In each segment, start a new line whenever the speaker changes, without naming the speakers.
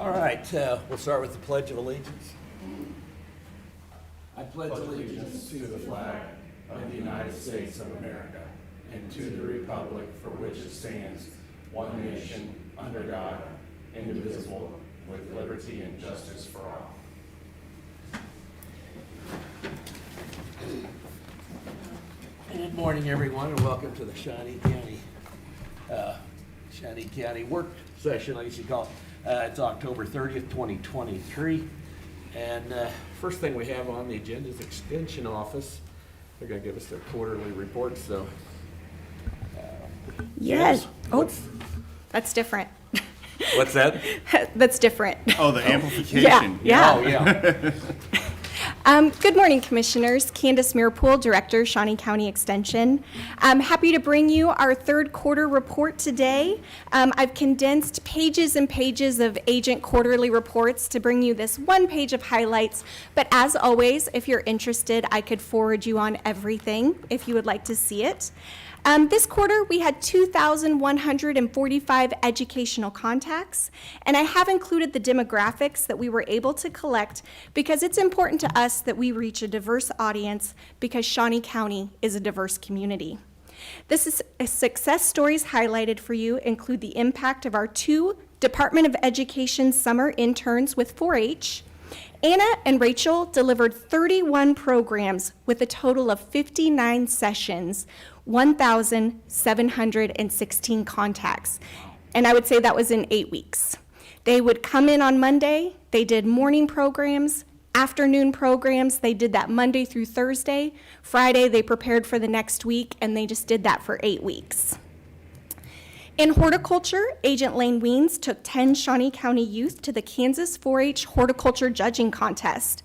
All right, we'll start with the Pledge of Allegiance. I pledge allegiance to the flag of the United States of America and to the republic for which it stands, one nation, under God, indivisible, with liberty and justice for all. Good morning, everyone, and welcome to the Shawnee County work session, I guess you call it. It's October 30th, 2023. And first thing we have on the agenda is Extension Office. They're going to give us their quarterly report, so.
Yes. Oh, that's different.
What's that?
That's different.
Oh, the amplification.
Yeah.
Oh, yeah.
Good morning, Commissioners. Candace Mirpool, Director, Shawnee County Extension. I'm happy to bring you our third quarter report today. I've condensed pages and pages of agent quarterly reports to bring you this one page of highlights. But as always, if you're interested, I could forward you on everything if you would like to see it. This quarter, we had 2,145 educational contacts, and I have included the demographics that we were able to collect because it's important to us that we reach a diverse audience because Shawnee County is a diverse community. Success stories highlighted for you include the impact of our 2 Department of Education summer interns with 4-H. Anna and Rachel delivered 31 programs with a total of 59 sessions, 1,716 contacts. And I would say that was in 8 weeks. They would come in on Monday, they did morning programs, afternoon programs, they did that Monday through Thursday. Friday, they prepared for the next week, and they just did that for 8 weeks. In horticulture, Agent Lane Weens took 10 Shawnee County youth to the Kansas 4-H Horticulture Judging Contest.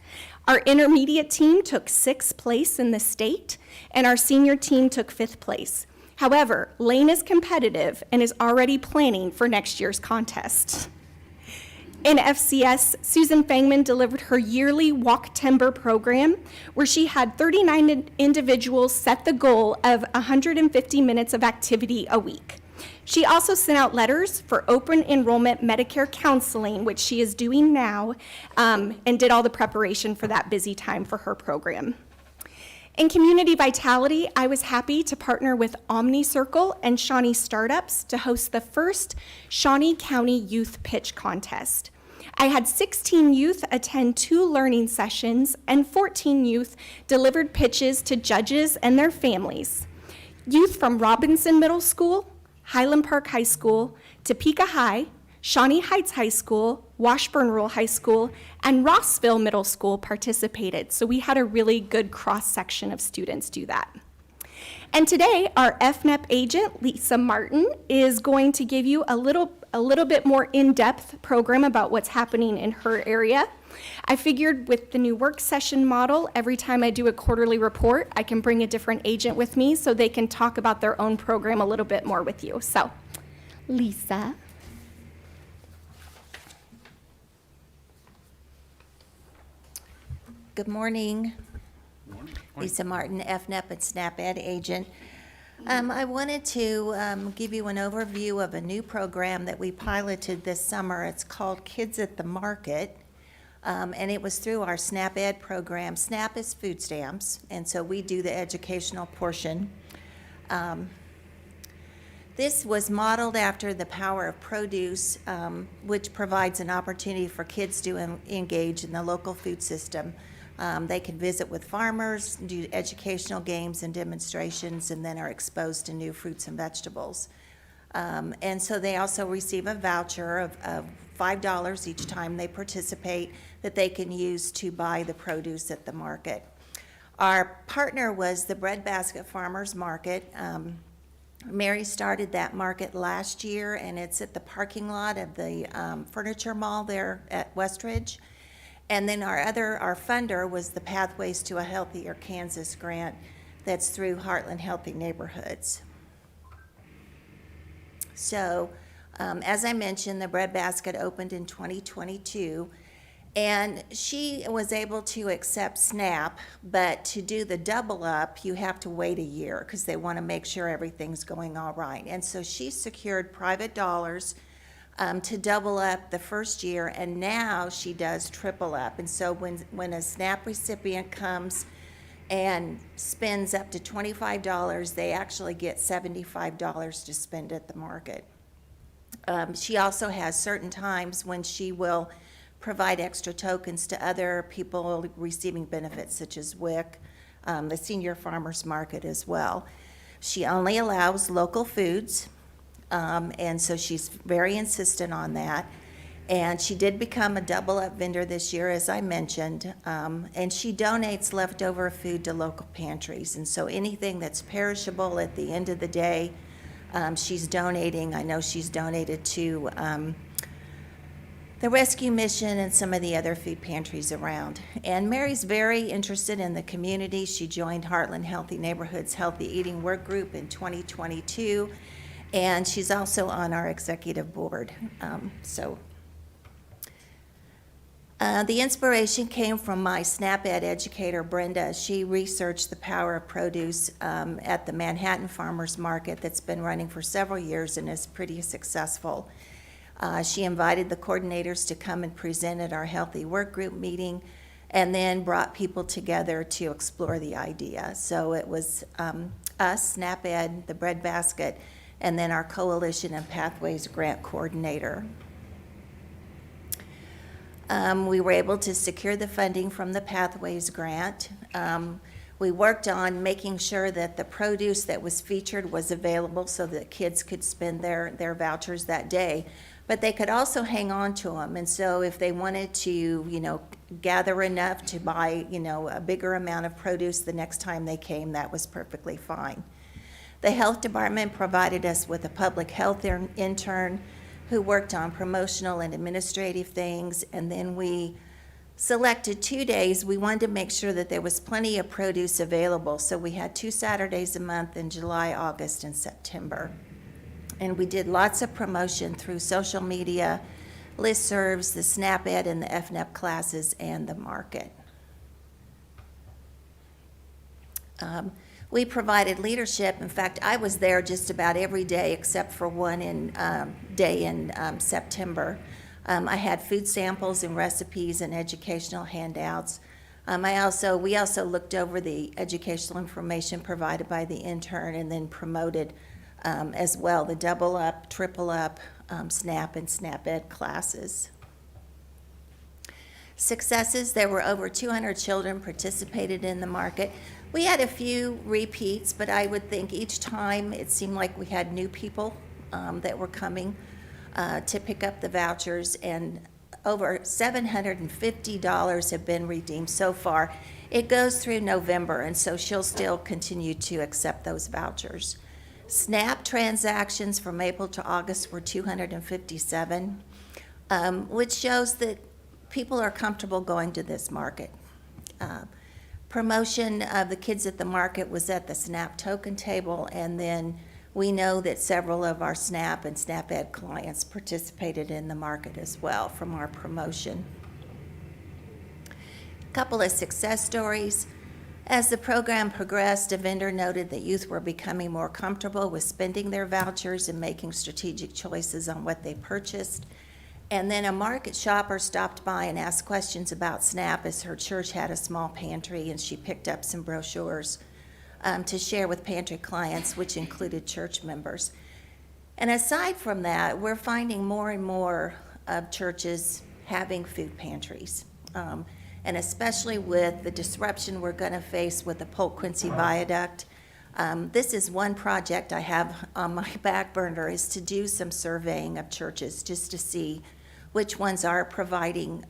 Our intermediate team took 6th place in the state, and our senior team took 5th place. However, Lane is competitive and is already planning for next year's contest. In FCS, Susan Fangman delivered her yearly Walk Timber program, where she had 39 individuals set the goal of 150 minutes of activity a week. She also sent out letters for open enrollment Medicare counseling, which she is doing now, and did all the preparation for that busy time for her program. In Community Vitality, I was happy to partner with Omni Circle and Shawnee Startups to host the first Shawnee County Youth Pitch Contest. I had 16 youth attend 2 learning sessions, and 14 youth delivered pitches to judges and their families. Youth from Robinson Middle School, Highland Park High School, Topeka High, Shawnee Heights High School, Washburn Rural High School, and Rossville Middle School participated. So we had a really good cross-section of students do that. And today, our FNEP agent, Lisa Martin, is going to give you a little bit more in-depth program about what's happening in her area. I figured with the new work session model, every time I do a quarterly report, I can bring a different agent with me so they can talk about their own program a little bit more with you. So, Lisa.
Good morning. Lisa Martin, FNEP and SNAP Ed agent. I wanted to give you an overview of a new program that we piloted this summer. It's called Kids at the Market, and it was through our SNAP Ed program. SNAP is food stamps, and so we do the educational portion. This was modeled after the Power of Produce, which provides an opportunity for kids to engage in the local food system. They can visit with farmers, do educational games and demonstrations, and then are exposed to new fruits and vegetables. And so they also receive a voucher of $5 each time they participate that they can use to buy the produce at the market. Our partner was the Breadbasket Farmers Market. Mary started that market last year, and it's at the parking lot of the furniture mall there at Westridge. And then our funder was the Pathways to a Healthier Kansas grant that's through Heartland Healthy Neighborhoods. So, as I mentioned, the Breadbasket opened in 2022, and she was able to accept SNAP, but to do the double up, you have to wait a year because they want to make sure everything's going all right. And so she secured private dollars to double up the first year, and now she does triple up. And so when a SNAP recipient comes and spends up to $25, they actually get $75 to spend at the market. She also has certain times when she will provide extra tokens to other people receiving benefits, such as WIC, the Senior Farmers Market as well. She only allows local foods, and so she's very insistent on that. And she did become a double-up vendor this year, as I mentioned, and she donates leftover food to local pantries. And so anything that's perishable at the end of the day, she's donating. I know she's donated to the Rescue Mission and some of the other food pantries around. And Mary's very interested in the community. She joined Heartland Healthy Neighborhoods Healthy Eating Work Group in 2022, and she's also on our executive board. The inspiration came from my SNAP Ed educator, Brenda. She researched the power of produce at the Manhattan Farmers Market that's been running for several years and is pretty successful. She invited the coordinators to come and present at our Healthy Work Group meeting, and then brought people together to explore the idea. So it was us, SNAP Ed, the Bread Basket, and then our Coalition and Pathways Grant Coordinator. We were able to secure the funding from the Pathways Grant. We worked on making sure that the produce that was featured was available so that kids could spend their vouchers that day, but they could also hang on to them. And so if they wanted to, gather enough to buy, a bigger amount of produce the next time they came, that was perfectly fine. The health department provided us with a public health intern who worked on promotional and administrative things, and then we selected 2 days. We wanted to make sure that there was plenty of produce available, so we had 2 Saturdays a month in July, August, and September. And we did lots of promotion through social media, listservs, the SNAP Ed and the FNEP classes, and the market. We provided leadership. In fact, I was there just about every day except for one day in September. I had food samples and recipes and educational handouts. We also looked over the educational information provided by the intern and then promoted as well the double up, triple up, SNAP and SNAP Ed classes. Successes, there were over 200 children participated in the market. We had a few repeats, but I would think each time it seemed like we had new people that were coming to pick up the vouchers, and over $750 have been redeemed so far. It goes through November, and so she'll still continue to accept those vouchers. SNAP transactions from April to August were 257, which shows that people are comfortable going to this market. Promotion of the kids at the market was at the SNAP token table, and then we know that several of our SNAP and SNAP Ed clients participated in the market as well from our promotion. A couple of success stories. As the program progressed, a vendor noted that youth were becoming more comfortable with spending their vouchers and making strategic choices on what they purchased. And then a market shopper stopped by and asked questions about SNAP as her church had a small pantry, and she picked up some brochures to share with pantry clients, which included church members. And aside from that, we're finding more and more of churches having food pantries. And especially with the disruption we're going to face with the Polk Quincy Viaduct. This is one project I have on my back burner, is to do some surveying of churches just to see which ones are providing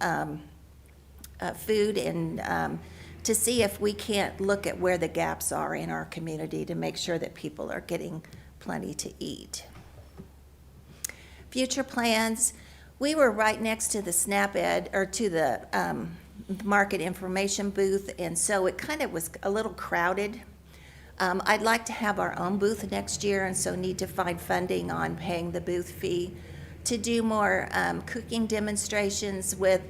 food, and to see if we can't look at where the gaps are in our community to make sure that people are getting plenty to eat. Future plans, we were right next to the SNAP Ed, or to the market information booth, and so it kind of was a little crowded. I'd like to have our own booth next year, and so need to find funding on paying the booth fee to do more cooking demonstrations with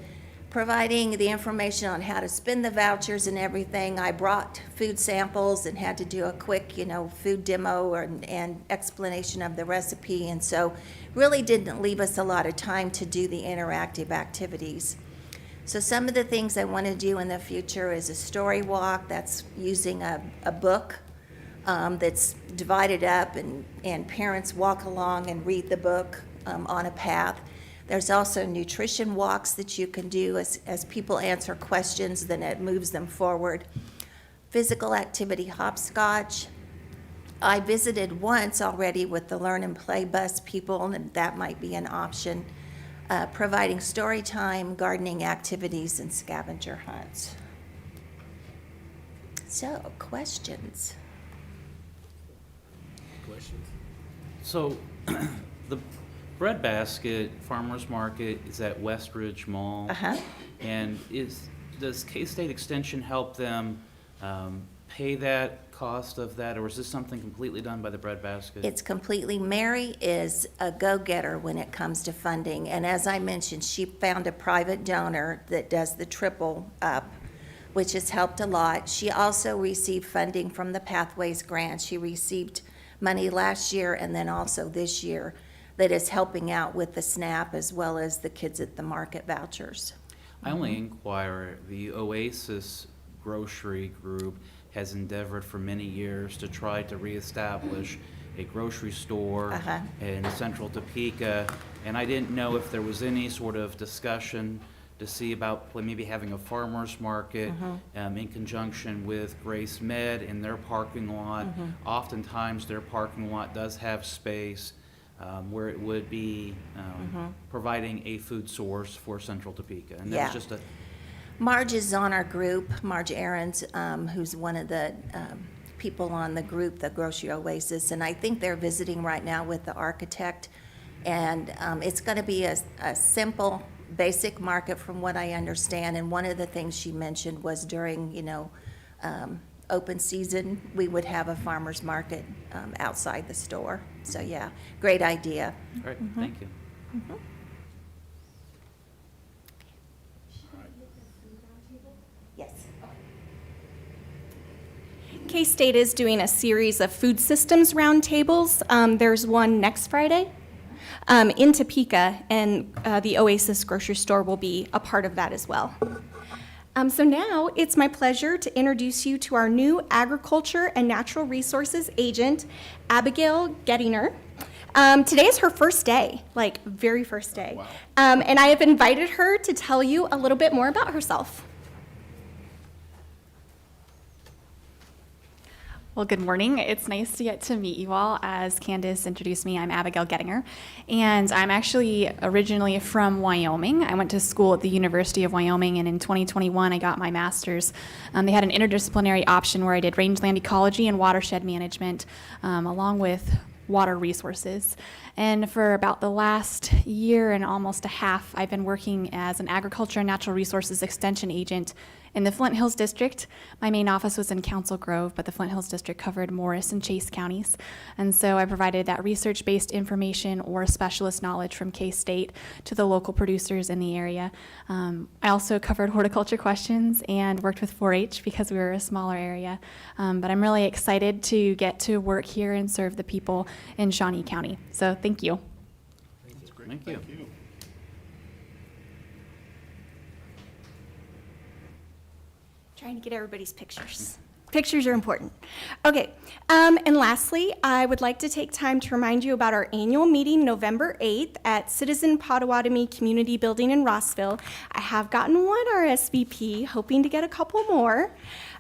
providing the information on how to spend the vouchers and everything. I brought food samples and had to do a quick, food demo and explanation of the recipe, and so really didn't leave us a lot of time to do the interactive activities. So some of the things I want to do in the future is a story walk that's using a book that's divided up, and parents walk along and read the book on a path. There's also nutrition walks that you can do as people answer questions, then it moves them forward. Physical activity hopscotch. I visited once already with the Learn and Play bus people, and that might be an option. Providing story time, gardening activities, and scavenger hunts. So, questions?
So, the breadbasket farmers market is at Westridge Mall.
Uh-huh.
And does K-State Extension help them pay that cost of that, or is this something completely done by the breadbasket?
It's completely, Mary is a go-getter when it comes to funding, and as I mentioned, she found a private donor that does the triple up, which has helped a lot. She also received funding from the Pathways Grant. She received money last year and then also this year that is helping out with the SNAP as well as the Kids at the Market vouchers.
I only inquire, the Oasis Grocery Group has endeavored for many years to try to reestablish a grocery store in central Topeka, and I didn't know if there was any sort of discussion to see about maybe having a farmer's market in conjunction with Grace Med in their parking lot. Oftentimes their parking lot does have space where it would be providing a food source for central Topeka. And that was just a...
Marge is on our group, Marge Ahrens, who's one of the people on the group, the Grocery Oasis, and I think they're visiting right now with the architect. And it's going to be a simple, basic market from what I understand. And one of the things she mentioned was during, open season, we would have a farmer's market outside the store. So yeah, great idea.
All right, thank you.
Yes.
K-State is doing a series of food systems roundtables. There's one next Friday in Topeka, and the Oasis grocery store will be a part of that as well. So now it's my pleasure to introduce you to our new Agriculture and Natural Resources agent, Abigail Gettinger. Today is her first day, like very first day. Wow. And I have invited her to tell you a little bit more about herself.
Well, good morning. It's nice to get to meet you all. As Candace introduced me, I'm Abigail Gettinger, and I'm actually originally from Wyoming. I went to school at the University of Wyoming, and in 2021, I got my master's. They had an interdisciplinary option where I did rangeland ecology and watershed management, along with water resources. And for about the last year and almost a half, I've been working as an agriculture and natural resources extension agent in the Flint Hills District. My main office was in Council Grove, but the Flint Hills District covered Morris and Chase counties. And so I provided that research-based information or specialist knowledge from K-State to the local producers in the area. I also covered horticulture questions and worked with 4-H because we were a smaller area. But I'm really excited to get to work here and serve the people in Shawnee County. So thank you.
That's great. Thank you.
Trying to get everybody's pictures. Pictures are important. Okay, and lastly, I would like to take time to remind you about our annual meeting November 8th at Citizen Potawatomi Community Building in Rossville. I have gotten one RSVP, hoping to get a couple more.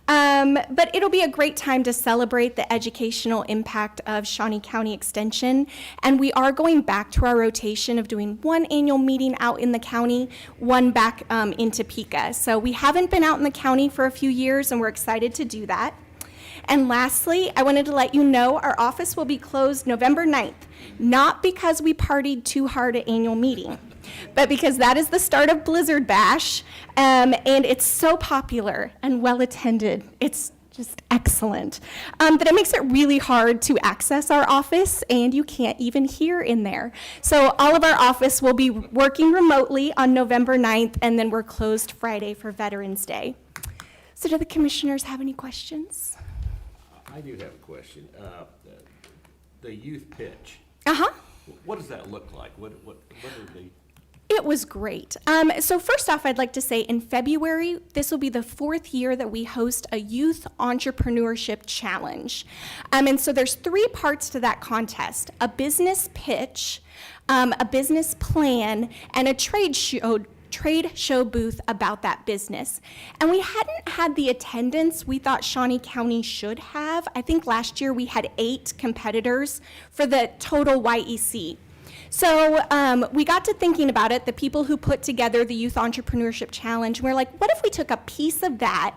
But it'll be a great time to celebrate the educational impact of Shawnee County Extension. And we are going back to our rotation of doing one annual meeting out in the county, one back in Topeka. So we haven't been out in the county for a few years, and we're excited to do that. And lastly, I wanted to let you know our office will be closed November 9th, not because we partied too hard at annual meeting, but because that is the start of Blizzard Bash, and it's so popular and well attended. It's just excellent. That it makes it really hard to access our office, and you can't even hear in there. So all of our office will be working remotely on November 9th, and then we're closed Friday for Veterans Day. So do the commissioners have any questions?
I do have a question. The youth pitch,
Uh-huh.
what does that look like? What are the?
It was great. So first off, I'd like to say in February, this will be the 4th year that we host a youth entrepreneurship challenge. And so there's 3 parts to that contest: a business pitch, a business plan, and a trade show booth about that business. And we hadn't had the attendance we thought Shawnee County should have. I think last year we had 8 competitors for the total YEC. So we got to thinking about it, the people who put together the Youth Entrepreneurship Challenge. We're like, what if we took a piece of that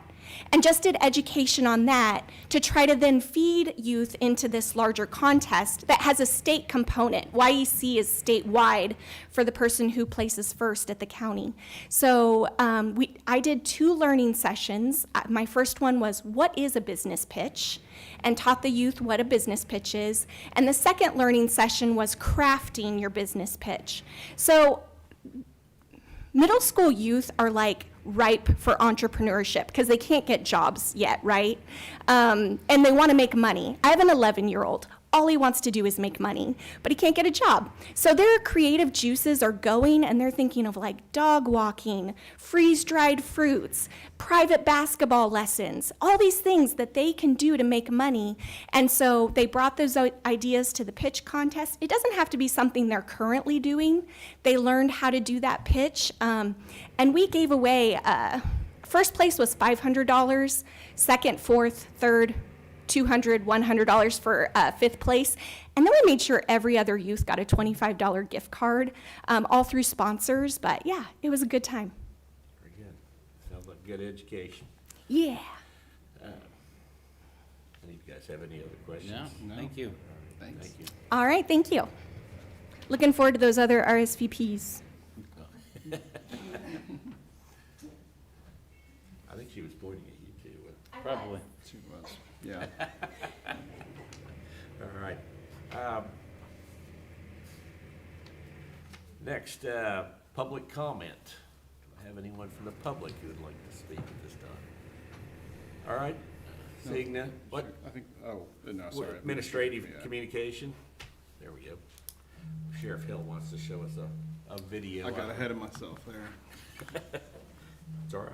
and just did education on that to try to then feed youth into this larger contest that has a state component. YEC is statewide for the person who places first at the county. So I did 2 learning sessions. My first one was, what is a business pitch? And taught the youth what a business pitch is. And the second learning session was crafting your business pitch. So middle school youth are like ripe for entrepreneurship because they can't get jobs yet, right? And they want to make money. I have an 11-year-old. All he wants to do is make money, but he can't get a job. So their creative juices are going, and they're thinking of like dog walking, freeze-dried fruits, private basketball lessons, all these things that they can do to make money. And so they brought those ideas to the pitch contest. It doesn't have to be something they're currently doing. They learned how to do that pitch, and we gave away, first place was $500, second, fourth, third, $200, $100 for 5th place. And then we made sure every other youth got a $25 gift card, all through sponsors. But yeah, it was a good time.
Very good. Sounds like good education.
Yeah.
Any of you guys have any other questions?
No, thank you.
Thank you.
All right, thank you. Looking forward to those other RSVPs.
I think she was pointing at you too.
Probably.
She was, yeah.
All right. Next, public comment. Do I have anyone from the public who would like to speak at this time? All right. Seeing none. What?
I think, oh, no, sorry.
Administrative
Yeah.
communication. There we go. Sheriff Hill wants to show us a video.
I got ahead of myself there.
It's all right.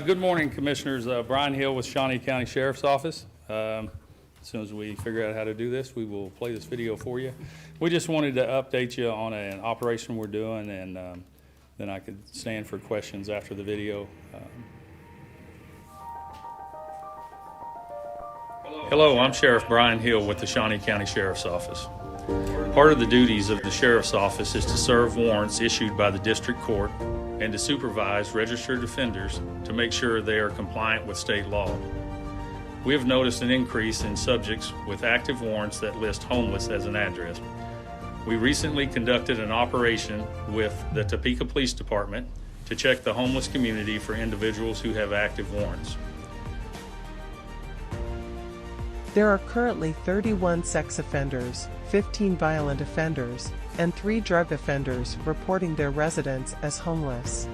Good morning, Commissioners. Brian Hill with Shawnee County Sheriff's Office. As soon as we figure out how to do this, we will play this video for you. We just wanted to update you on an operation we're doing, and then I could stand for questions after the video. Hello, I'm Sheriff Brian Hill with the Shawnee County Sheriff's Office. Part of the duties of the Sheriff's Office is to serve warrants issued by the District Court and to supervise registered offenders to make sure they are compliant with state law. We have noticed an increase in subjects with active warrants that list homeless as an address. We recently conducted an operation with the Topeka Police Department to check the homeless community for individuals who have active warrants.
There are currently 31 sex offenders, 15 violent offenders, and 3 drug offenders reporting their residents as homeless.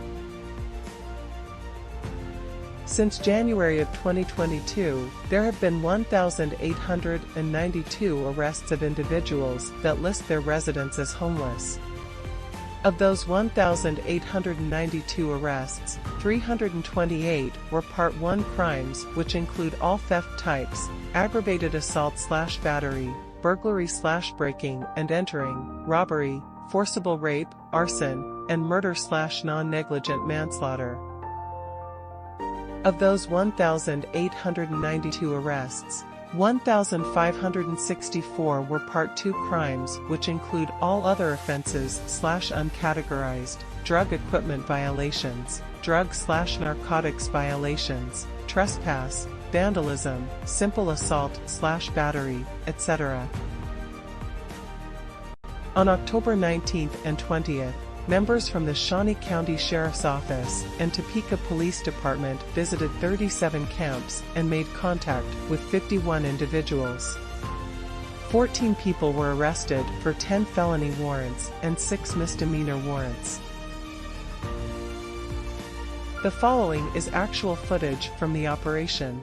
Since January of 2022, there have been 1,892 arrests of individuals that list their residents as homeless. Of those 1,892 arrests, 328 were Part 1 crimes, which include all theft types, aggravated assault/battery, burglary/breaking and entering, robbery, forcible rape, arson, and murder/non-negligent manslaughter. Of those 1,892 arrests, 1,564 were Part 2 crimes, which include all other offenses/uncategorized, drug equipment violations, drug/narcotics violations, trespass, vandalism, simple assault/battery, etc. On October 19th and 20th, members from the Shawnee County Sheriff's Office and Topeka Police Department visited 37 camps and made contact with 51 individuals. 14 people were arrested for 10 felony warrants and 6 misdemeanor warrants. The following is actual footage from the operation.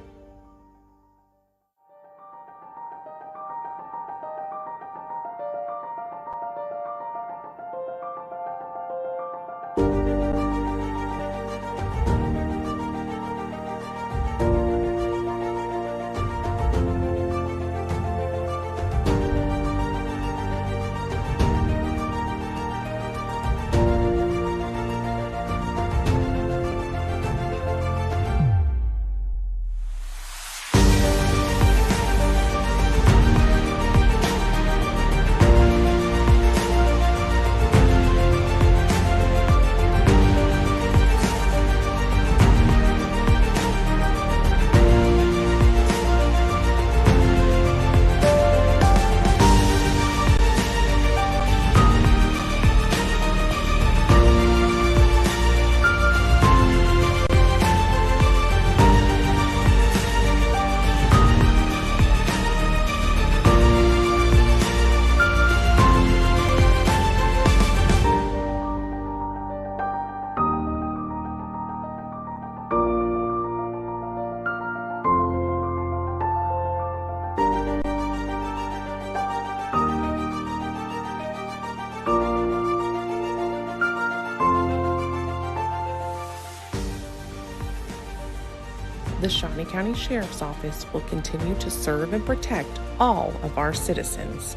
The Shawnee County Sheriff's Office will continue to serve and protect all of our citizens.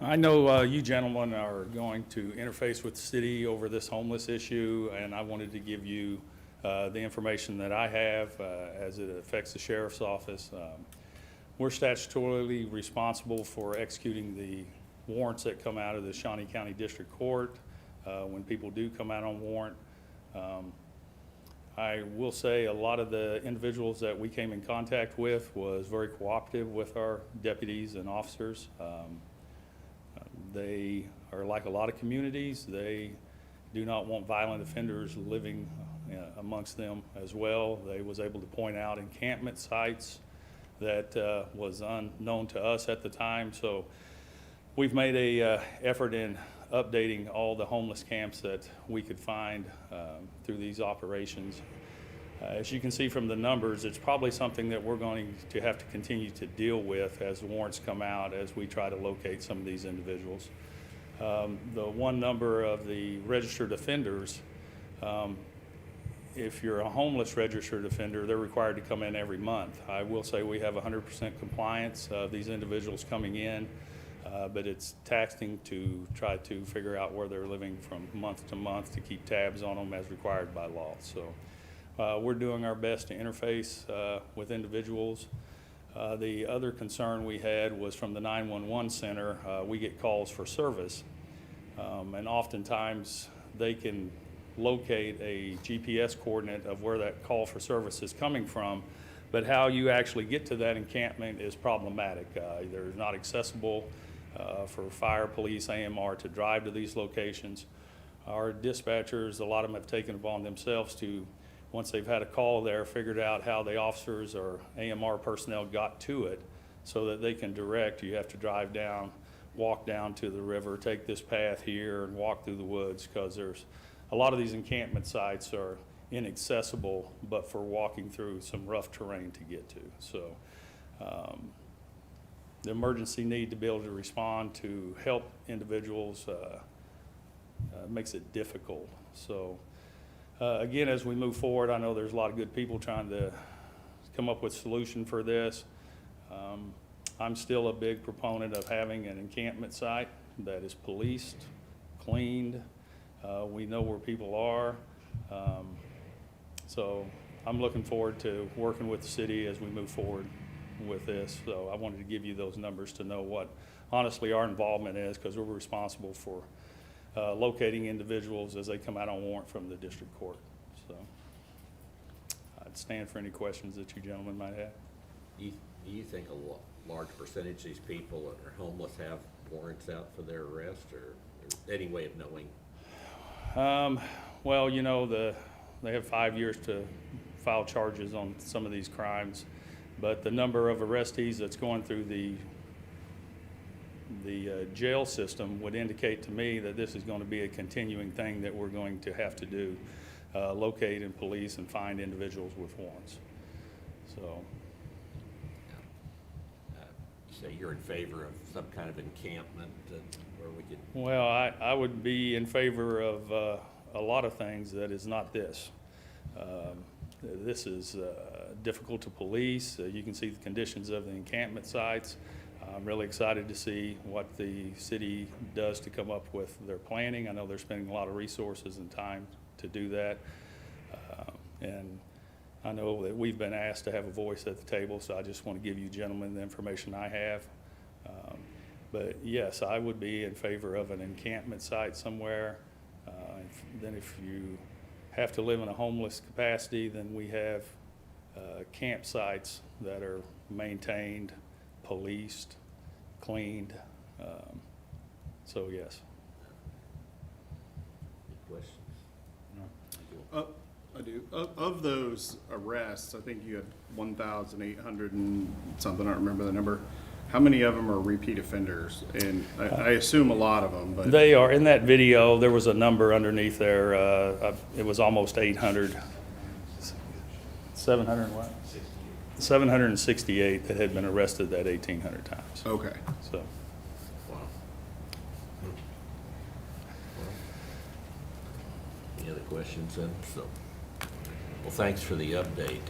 I know you gentlemen are going to interface with the city over this homeless issue, and I wanted to give you the information that I have as it affects the Sheriff's Office. We're statutorily responsible for executing the warrants that come out of the Shawnee County District Court when people do come out on warrant. I will say a lot of the individuals that we came in contact with was very cooperative with our deputies and officers. They are like a lot of communities. They do not want violent offenders living amongst them as well. They was able to point out encampment sites that was unknown to us at the time. So we've made a effort in updating all the homeless camps that we could find through these operations. As you can see from the numbers, it's probably something that we're going to have to continue to deal with as the warrants come out as we try to locate some of these individuals. The one number of the registered offenders, if you're a homeless registered offender, they're required to come in every month. I will say we have 100% compliance of these individuals coming in, but it's taxing to try to figure out where they're living from month to month to keep tabs on them as required by law. So we're doing our best to interface with individuals. The other concern we had was from the 911 center. We get calls for service, and oftentimes they can locate a GPS coordinate of where that call for service is coming from, but how you actually get to that encampment is problematic. They're not accessible for fire, police, AMR to drive to these locations. Our dispatchers, a lot of them have taken upon themselves to, once they've had a call there, figured out how the officers or AMR personnel got to it so that they can direct. You have to drive down, walk down to the river, take this path here and walk through the woods, because there's a lot of these encampment sites are inaccessible but for walking through some rough terrain to get to. So the emergency need to be able to respond to help individuals makes it difficult. So again, as we move forward, I know there's a lot of good people trying to come up with a solution for this. I'm still a big proponent of having an encampment site that is policed, cleaned. We know where people are. So I'm looking forward to working with the city as we move forward with this. So I wanted to give you those numbers to know what honestly our involvement is, because we're responsible for locating individuals as they come out on warrant from the district court. So I'd stand for any questions that you gentlemen might have.
You think a lot, large percentage of these people that are homeless have warrants out for their arrest, or any way of knowing?
Well, you know, they have 5 years to file charges on some of these crimes, but the number of arrestees that's going through the jail system would indicate to me that this is going to be a continuing thing that we're going to have to do, locate and police and find individuals with warrants. So,
You say you're in favor of some kind of encampment where we could,
well, I would be in favor of a lot of things that is not this. This is difficult to police. You can see the conditions of the encampment sites. I'm really excited to see what the city does to come up with their planning. I know they're spending a lot of resources and time to do that. And I know that we've been asked to have a voice at the table, so I just want to give you gentlemen the information I have. But yes, I would be in favor of an encampment site somewhere. Then if you have to live in a homeless capacity, then we have campsites that are maintained, policed, cleaned. So yes.
any questions?
I do. Of those arrests, I think you had 1,800 and something, I don't remember the number. How many of them are repeat offenders? And I assume a lot of them, but.
They are, in that video, there was a number underneath there, it was almost 800. 700 what? 768 that had been arrested that 1,800 times.
Okay.
So,
Wow. Any other questions then? So, well, thanks for the update.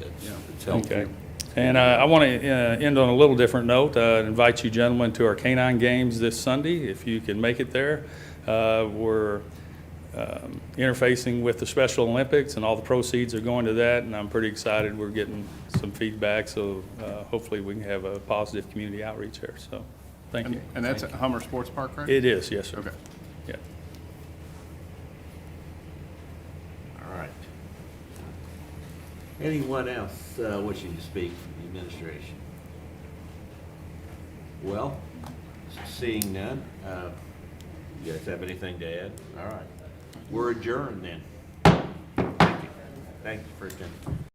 It's helpful.
okay. And I want to end on a little different note. Invite you gentlemen to our Canine Games this Sunday, if you can make it there. We're interfacing with the Special Olympics, and all the proceeds are going to that, and I'm pretty excited. We're getting some feedback, so hopefully we can have a positive community outreach there. So, thank you.
And that's at Hummer Sports Park, right?
It is, yes, sir.
Okay.
Yeah.
All right. Anyone else wishing to speak from the administration? Well, seeing none, you guys have anything to add? All right. We're adjourned then. Thank you. Thank you for attending.